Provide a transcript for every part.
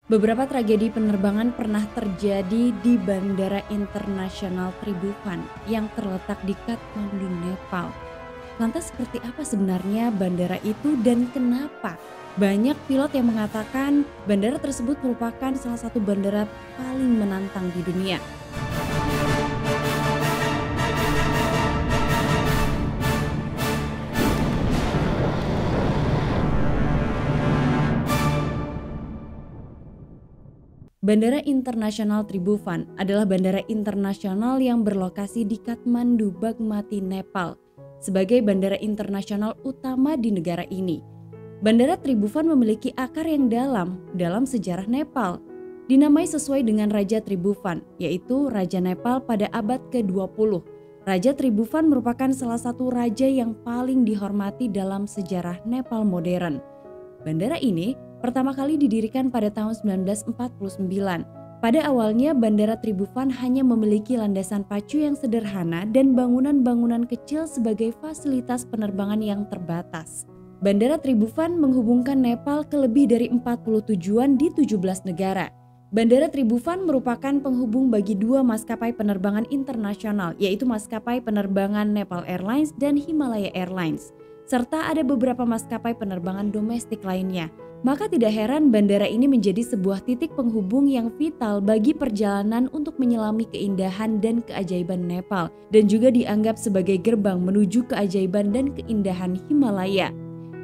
Beberapa tragedi penerbangan pernah terjadi di Bandara Internasional Tribhuvan yang terletak di Kathmandu, Nepal. Lantas seperti apa sebenarnya bandara itu dan kenapa? Banyak pilot yang mengatakan bandara tersebut merupakan salah satu bandara paling menantang di dunia. Bandara Internasional Tribhuvan adalah bandara internasional yang berlokasi di Kathmandu, Bagmati, Nepal, sebagai bandara internasional utama di negara ini. Bandara Tribhuvan memiliki akar yang dalam sejarah Nepal. Dinamai sesuai dengan Raja Tribhuvan, yaitu Raja Nepal pada abad ke-20. Raja Tribhuvan merupakan salah satu raja yang paling dihormati dalam sejarah Nepal modern. Bandara ini pertama kali didirikan pada tahun 1949. Pada awalnya Bandara Tribhuvan hanya memiliki landasan pacu yang sederhana dan bangunan-bangunan kecil sebagai fasilitas penerbangan yang terbatas. Bandara Tribhuvan menghubungkan Nepal ke lebih dari 40 tujuan di 17 negara. Bandara Tribhuvan merupakan penghubung bagi dua maskapai penerbangan internasional, yaitu maskapai penerbangan Nepal Airlines dan Himalaya Airlines, serta ada beberapa maskapai penerbangan domestik lainnya. Maka tidak heran bandara ini menjadi sebuah titik penghubung yang vital bagi perjalanan untuk menyelami keindahan dan keajaiban Nepal, dan juga dianggap sebagai gerbang menuju keajaiban dan keindahan Himalaya.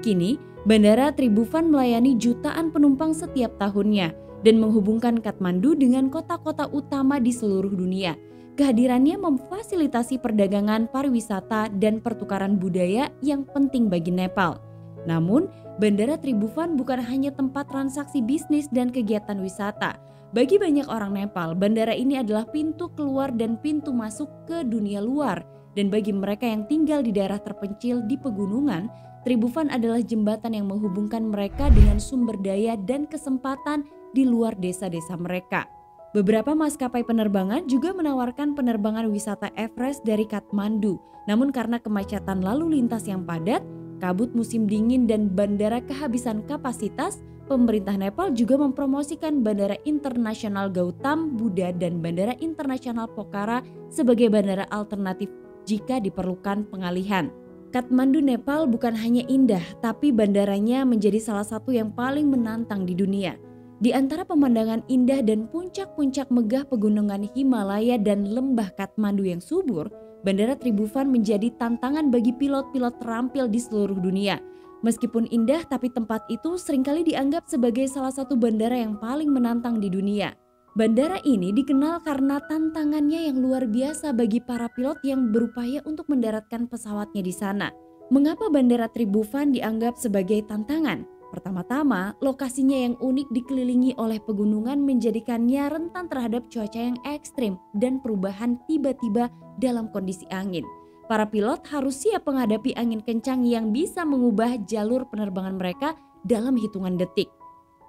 Kini, Bandara Tribhuvan melayani jutaan penumpang setiap tahunnya dan menghubungkan Kathmandu dengan kota-kota utama di seluruh dunia. Kehadirannya memfasilitasi perdagangan, pariwisata, dan pertukaran budaya yang penting bagi Nepal. Namun, Bandara Tribhuvan bukan hanya tempat transaksi bisnis dan kegiatan wisata. Bagi banyak orang Nepal, bandara ini adalah pintu keluar dan pintu masuk ke dunia luar. Dan bagi mereka yang tinggal di daerah terpencil di pegunungan, Tribhuvan adalah jembatan yang menghubungkan mereka dengan sumber daya dan kesempatan di luar desa-desa mereka. Beberapa maskapai penerbangan juga menawarkan penerbangan wisata Everest dari Kathmandu. Namun karena kemacetan lalu lintas yang padat, kabut musim dingin dan bandara kehabisan kapasitas, pemerintah Nepal juga mempromosikan Bandara Internasional Gautam Buddha dan Bandara Internasional Pokhara sebagai bandara alternatif jika diperlukan pengalihan. Kathmandu, Nepal bukan hanya indah, tapi bandaranya menjadi salah satu yang paling menantang di dunia. Di antara pemandangan indah dan puncak-puncak megah pegunungan Himalaya dan lembah Kathmandu yang subur, Bandara Tribhuvan menjadi tantangan bagi pilot-pilot terampil di seluruh dunia. Meskipun indah, tapi tempat itu seringkali dianggap sebagai salah satu bandara yang paling menantang di dunia. Bandara ini dikenal karena tantangannya yang luar biasa bagi para pilot yang berupaya untuk mendaratkan pesawatnya di sana. Mengapa Bandara Tribhuvan dianggap sebagai tantangan? Pertama-tama, lokasinya yang unik dikelilingi oleh pegunungan menjadikannya rentan terhadap cuaca yang ekstrim dan perubahan tiba-tiba dalam kondisi angin. Para pilot harus siap menghadapi angin kencang yang bisa mengubah jalur penerbangan mereka dalam hitungan detik.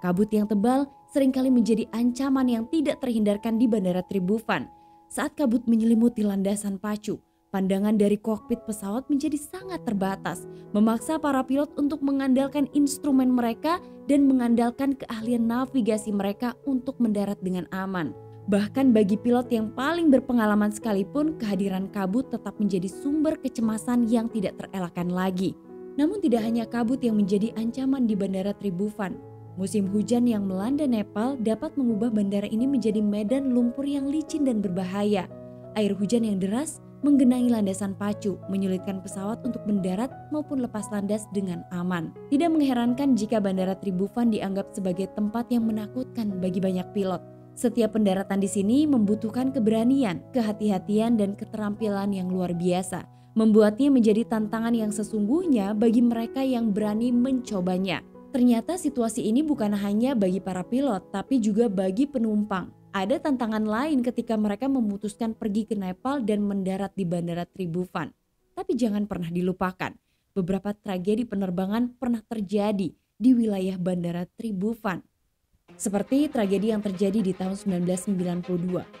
Kabut yang tebal seringkali menjadi ancaman yang tidak terhindarkan di Bandara Tribhuvan. Saat kabut menyelimuti landasan pacu, pandangan dari kokpit pesawat menjadi sangat terbatas, memaksa para pilot untuk mengandalkan instrumen mereka dan mengandalkan keahlian navigasi mereka untuk mendarat dengan aman. Bahkan bagi pilot yang paling berpengalaman sekalipun, kehadiran kabut tetap menjadi sumber kecemasan yang tidak terelakkan lagi. Namun tidak hanya kabut yang menjadi ancaman di Bandara Tribhuvan. Musim hujan yang melanda Nepal dapat mengubah bandara ini menjadi medan lumpur yang licin dan berbahaya. Air hujan yang deras menggenangi landasan pacu, menyulitkan pesawat untuk mendarat maupun lepas landas dengan aman. Tidak mengherankan jika Bandara Tribhuvan dianggap sebagai tempat yang menakutkan bagi banyak pilot. Setiap pendaratan di sini membutuhkan keberanian, kehati-hatian, dan keterampilan yang luar biasa, membuatnya menjadi tantangan yang sesungguhnya bagi mereka yang berani mencobanya. Ternyata situasi ini bukan hanya bagi para pilot, tapi juga bagi penumpang. Ada tantangan lain ketika mereka memutuskan pergi ke Nepal dan mendarat di Bandara Tribhuvan. Tapi jangan pernah dilupakan, beberapa tragedi penerbangan pernah terjadi di wilayah Bandara Tribhuvan. Seperti tragedi yang terjadi di tahun 1992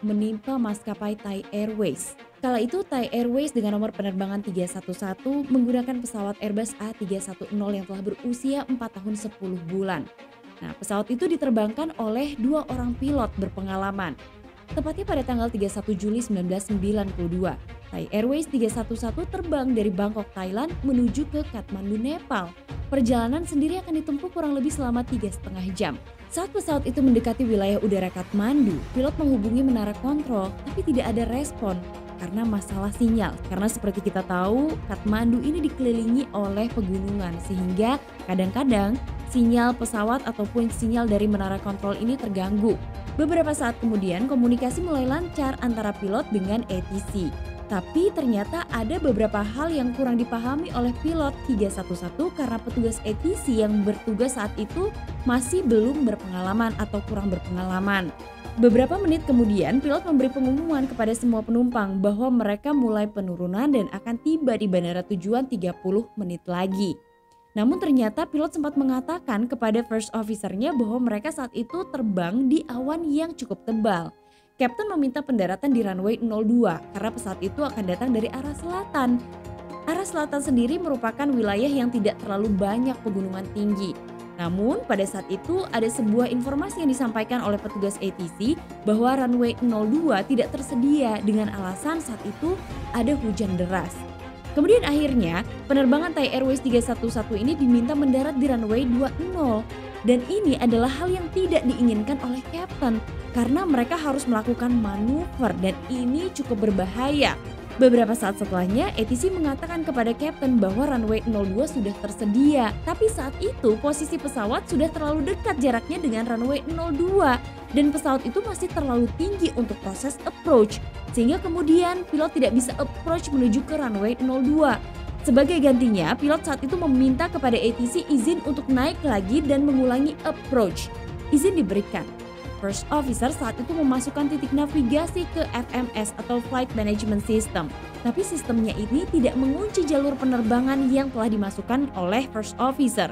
menimpa maskapai Thai Airways. Kala itu Thai Airways dengan nomor penerbangan 311 menggunakan pesawat Airbus A310 yang telah berusia 4 tahun 10 bulan. Nah, pesawat itu diterbangkan oleh 2 orang pilot berpengalaman. Tepatnya pada tanggal 31 Juli 1992, Thai Airways 311 terbang dari Bangkok, Thailand menuju ke Kathmandu, Nepal. Perjalanan sendiri akan ditempuh kurang lebih selama 3,5 jam. Saat pesawat itu mendekati wilayah udara Kathmandu, pilot menghubungi menara kontrol tapi tidak ada respon karena masalah sinyal. Karena seperti kita tahu, Kathmandu ini dikelilingi oleh pegunungan sehingga kadang-kadang sinyal pesawat ataupun sinyal dari menara kontrol ini terganggu. Beberapa saat kemudian komunikasi mulai lancar antara pilot dengan ATC. Tapi ternyata ada beberapa hal yang kurang dipahami oleh pilot 311 karena petugas ATC yang bertugas saat itu masih belum berpengalaman atau kurang berpengalaman. Beberapa menit kemudian pilot memberi pengumuman kepada semua penumpang bahwa mereka mulai penurunan dan akan tiba di bandara tujuan 30 menit lagi. Namun ternyata pilot sempat mengatakan kepada first officer-nya bahwa mereka saat itu terbang di awan yang cukup tebal. Kapten meminta pendaratan di runway 02 karena pesawat itu akan datang dari arah selatan. Arah selatan sendiri merupakan wilayah yang tidak terlalu banyak pegunungan tinggi. Namun pada saat itu ada sebuah informasi yang disampaikan oleh petugas ATC bahwa runway 02 tidak tersedia dengan alasan saat itu ada hujan deras. Kemudian akhirnya penerbangan Thai Airways 311 ini diminta mendarat di runway 20 dan ini adalah hal yang tidak diinginkan oleh kapten karena mereka harus melakukan manuver dan ini cukup berbahaya. Beberapa saat setelahnya ATC mengatakan kepada kapten bahwa runway 02 sudah tersedia, tapi saat itu posisi pesawat sudah terlalu dekat jaraknya dengan runway 02 dan pesawat itu masih terlalu tinggi untuk proses approach. Sehingga kemudian pilot tidak bisa approach menuju ke runway 02. Sebagai gantinya, pilot saat itu meminta kepada ATC izin untuk naik lagi dan mengulangi approach. Izin diberikan. First officer saat itu memasukkan titik navigasi ke FMS atau Flight Management System. Tapi sistemnya ini tidak mengunci jalur penerbangan yang telah dimasukkan oleh first officer.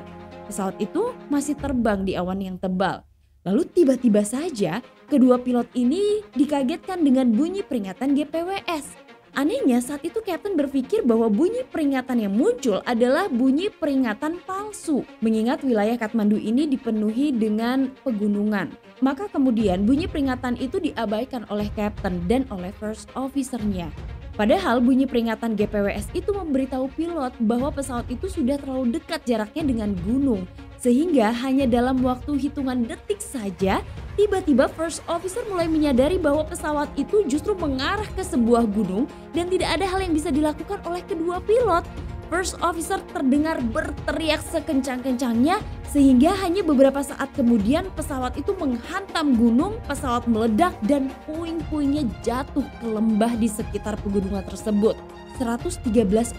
Pesawat itu masih terbang di awan yang tebal. Lalu tiba-tiba saja kedua pilot ini dikagetkan dengan bunyi peringatan GPWS. Anehnya saat itu kapten berpikir bahwa bunyi peringatan yang muncul adalah bunyi peringatan palsu. Mengingat wilayah Kathmandu ini dipenuhi dengan pegunungan. Maka kemudian bunyi peringatan itu diabaikan oleh kapten dan oleh first officer-nya. Padahal bunyi peringatan GPWS itu memberitahu pilot bahwa pesawat itu sudah terlalu dekat jaraknya dengan gunung. Sehingga hanya dalam waktu hitungan detik saja, tiba-tiba first officer mulai menyadari bahwa pesawat itu justru mengarah ke sebuah gunung dan tidak ada hal yang bisa dilakukan oleh kedua pilot. First officer terdengar berteriak sekencang-kencangnya sehingga hanya beberapa saat kemudian pesawat itu menghantam gunung, pesawat meledak dan puing-puingnya jatuh ke lembah di sekitar pegunungan tersebut. 113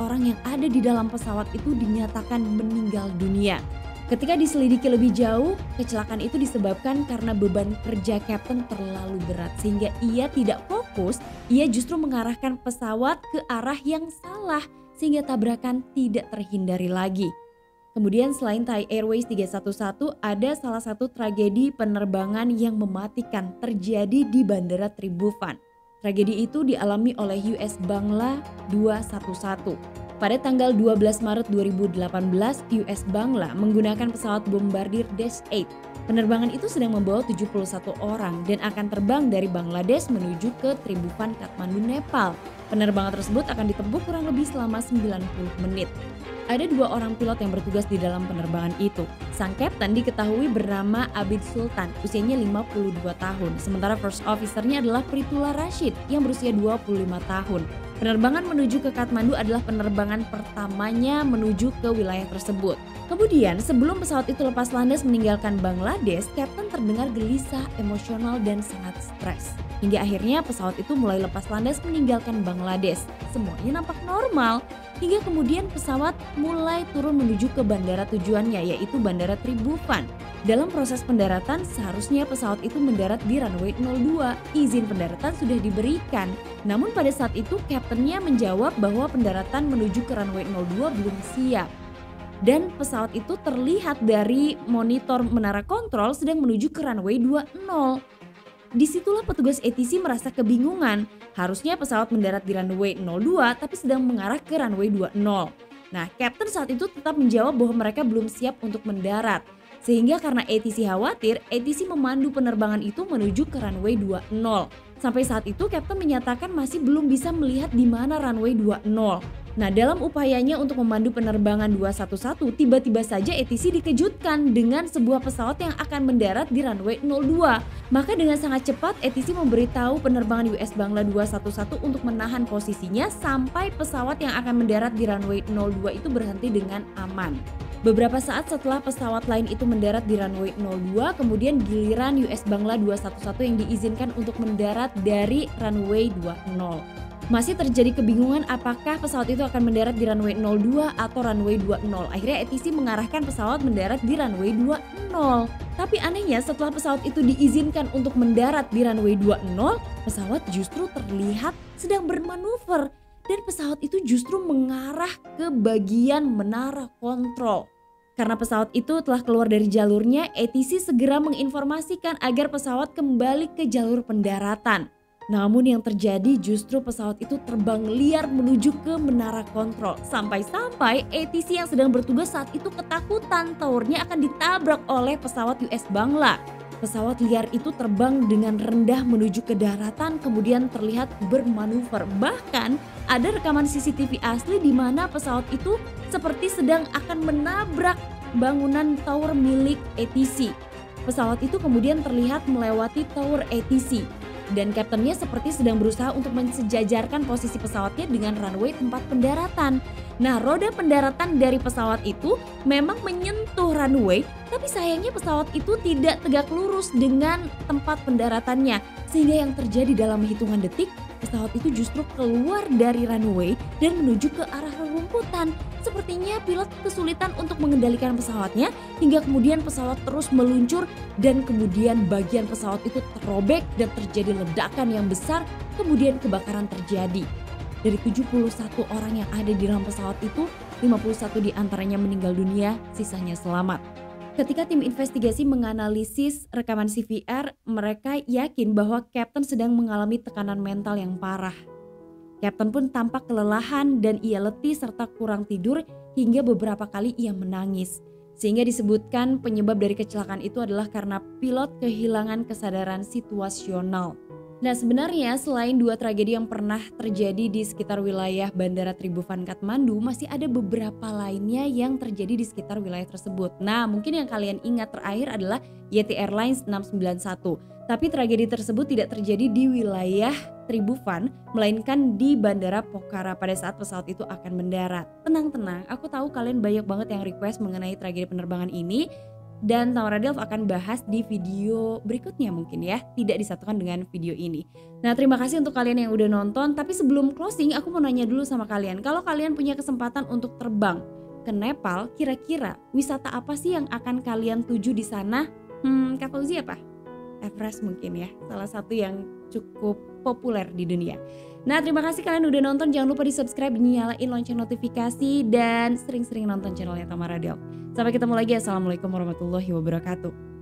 orang yang ada di dalam pesawat itu dinyatakan meninggal dunia. Ketika diselidiki lebih jauh, kecelakaan itu disebabkan karena beban kerja kapten terlalu berat sehingga ia tidak fokus, ia justru mengarahkan pesawat ke arah yang salah sehingga tabrakan tidak terhindari lagi. Kemudian selain Thai Airways 311, ada salah satu tragedi penerbangan yang mematikan terjadi di Bandara Tribhuvan. Tragedi itu dialami oleh US Bangla 211. Pada tanggal 12 Maret 2018, US Bangla menggunakan pesawat bombardir Dash 8. Penerbangan itu sedang membawa 71 orang dan akan terbang dari Bangladesh menuju ke Tribhuvan, Kathmandu, Nepal. Penerbangan tersebut akan ditempuh kurang lebih selama 90 menit. Ada 2 orang pilot yang bertugas di dalam penerbangan itu. Sang kapten diketahui bernama Abid Sultan, usianya 52 tahun. Sementara first officer-nya adalah Pritula Rashid yang berusia 25 tahun. Penerbangan menuju ke Kathmandu adalah penerbangan pertamanya menuju ke wilayah tersebut. Kemudian sebelum pesawat itu lepas landas meninggalkan Bangladesh, kapten terdengar gelisah, emosional dan sangat stres. Hingga akhirnya pesawat itu mulai lepas landas meninggalkan Bangladesh. Semuanya nampak normal. Hingga kemudian pesawat mulai turun menuju ke bandara tujuannya yaitu Bandara Tribhuvan. Dalam proses pendaratan seharusnya pesawat itu mendarat di runway 02. Izin pendaratan sudah diberikan. Namun pada saat itu kaptennya menjawab bahwa pendaratan menuju ke runway 02 belum siap. Dan pesawat itu terlihat dari monitor menara kontrol sedang menuju ke runway 20. Disitulah petugas ATC merasa kebingungan. Harusnya pesawat mendarat di runway 02 tapi sedang mengarah ke runway 20. Nah, kapten saat itu tetap menjawab bahwa mereka belum siap untuk mendarat. Sehingga karena ATC khawatir, ATC memandu penerbangan itu menuju ke runway 20. Sampai saat itu Captain menyatakan masih belum bisa melihat di mana runway 20. Nah, dalam upayanya untuk memandu penerbangan 211, tiba-tiba saja ATC dikejutkan dengan sebuah pesawat yang akan mendarat di runway 02. Maka dengan sangat cepat ATC memberitahu penerbangan US Bangla 211 untuk menahan posisinya sampai pesawat yang akan mendarat di runway 02 itu berhenti dengan aman. Beberapa saat setelah pesawat lain itu mendarat di runway 02, kemudian giliran US Bangla 211 yang diizinkan untuk mendarat dari runway 20. Masih terjadi kebingungan apakah pesawat itu akan mendarat di runway 02 atau runway 20. Akhirnya ATC mengarahkan pesawat mendarat di runway 20. Tapi anehnya setelah pesawat itu diizinkan untuk mendarat di runway 20, pesawat justru terlihat sedang bermanuver. Dan pesawat itu justru mengarah ke bagian menara kontrol. Karena pesawat itu telah keluar dari jalurnya, ATC segera menginformasikan agar pesawat kembali ke jalur pendaratan. Namun yang terjadi justru pesawat itu terbang liar menuju ke menara kontrol. Sampai-sampai ATC yang sedang bertugas saat itu ketakutan towernya akan ditabrak oleh pesawat US Bangla. Pesawat liar itu terbang dengan rendah menuju ke daratan kemudian terlihat bermanuver. Bahkan ada rekaman CCTV asli di mana pesawat itu seperti sedang akan menabrak bangunan tower milik ATC. Pesawat itu kemudian terlihat melewati tower ATC. Dan kaptennya seperti sedang berusaha untuk mensejajarkan posisi pesawatnya dengan runway tempat pendaratan. Nah, roda pendaratan dari pesawat itu memang menyentuh runway, tapi sayangnya pesawat itu tidak tegak lurus dengan tempat pendaratannya. Sehingga yang terjadi dalam hitungan detik, pesawat itu justru keluar dari runway dan menuju ke arah rerumputan. Sepertinya pilot kesulitan untuk mengendalikan pesawatnya hingga kemudian pesawat terus meluncur dan kemudian bagian pesawat itu terobek dan terjadi ledakan yang besar, kemudian kebakaran terjadi. Dari 71 orang yang ada di dalam pesawat itu, 51 diantaranya meninggal dunia, sisanya selamat. Ketika tim investigasi menganalisis rekaman CVR, mereka yakin bahwa Captain sedang mengalami tekanan mental yang parah. Captain pun tampak kelelahan dan ia letih serta kurang tidur hingga beberapa kali ia menangis. Sehingga disebutkan penyebab dari kecelakaan itu adalah karena pilot kehilangan kesadaran situasional. Nah, sebenarnya selain dua tragedi yang pernah terjadi di sekitar wilayah Bandara Tribhuvan Kathmandu, masih ada beberapa lainnya yang terjadi di sekitar wilayah tersebut. Nah, mungkin yang kalian ingat terakhir adalah Yeti Airlines 691. Tapi tragedi tersebut tidak terjadi di wilayah Tribhuvan, melainkan di Bandara Pokhara pada saat pesawat itu akan mendarat. Tenang-tenang, aku tahu kalian banyak banget yang request mengenai tragedi penerbangan ini. Dan Tamara Delf akan bahas di video berikutnya mungkin ya, tidak disatukan dengan video ini. Nah, terima kasih untuk kalian yang udah nonton, tapi sebelum closing aku mau nanya dulu sama kalian. Kalau kalian punya kesempatan untuk terbang ke Nepal, kira-kira wisata apa sih yang akan kalian tuju di sana? Kak Fauzi apa? Everest mungkin ya, salah satu yang cukup populer di dunia. Nah, terima kasih kalian udah nonton, jangan lupa di subscribe, nyalain lonceng notifikasi, dan sering-sering nonton channelnya Tamara Delf. Sampai ketemu lagi, assalamualaikum warahmatullahi wabarakatuh.